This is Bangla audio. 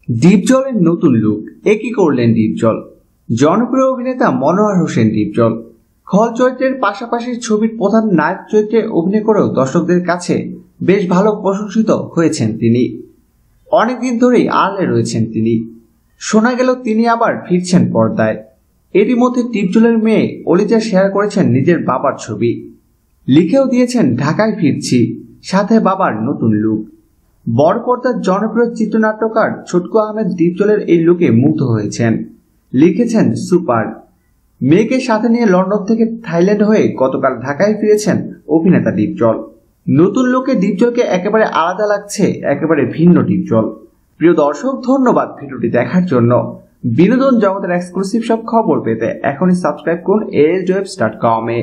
দীপজলের নতুন লুক, একই করলেন দীপজল। জনপ্রিয় অভিনেতা মনোয়ার হোসেন দীপজল খল চরিত্রের পাশাপাশি ছবির প্রধান নায়ক চরিত্রে অভিনয় করেও দর্শকদের কাছে বেশ ভালো প্রশংসিত হয়েছেন তিনি। অনেকদিন ধরেই আড়ালে রয়েছেন তিনি। শোনা গেল তিনি আবার ফিরছেন পর্দায়। এরই মধ্যে দীপজলের মেয়ে অলিজা শেয়ার করেছেন নিজের বাবার ছবি, লিখেও দিয়েছেন ঢাকায় ফিরছি, সাথে বাবার নতুন লুক। বড় পর্দার জনপ্রিয় চিত্রনাট্যকার ছটকু আহমেদ দীপজলের এই লুকে মুগ্ধ হয়েছেন, লিখেছেন সুপার। মেয়েকে সাথে নিয়ে লন্ডন থেকে থাইল্যান্ড হয়ে গতকাল ঢাকায় ফিরেছেন অভিনেতা দীপজল। নতুন লুকে দীপজলকে একেবারে আলাদা লাগছে, একেবারে ভিন্ন দীপজল। প্রিয় দর্শক, ধন্যবাদ ভিডিওটি দেখার জন্য। বিনোদন জগতের এক্সক্লুসিভ সব খবর পেতে এখনই সাবস্ক্রাইব করুন ALJobs.com-এ।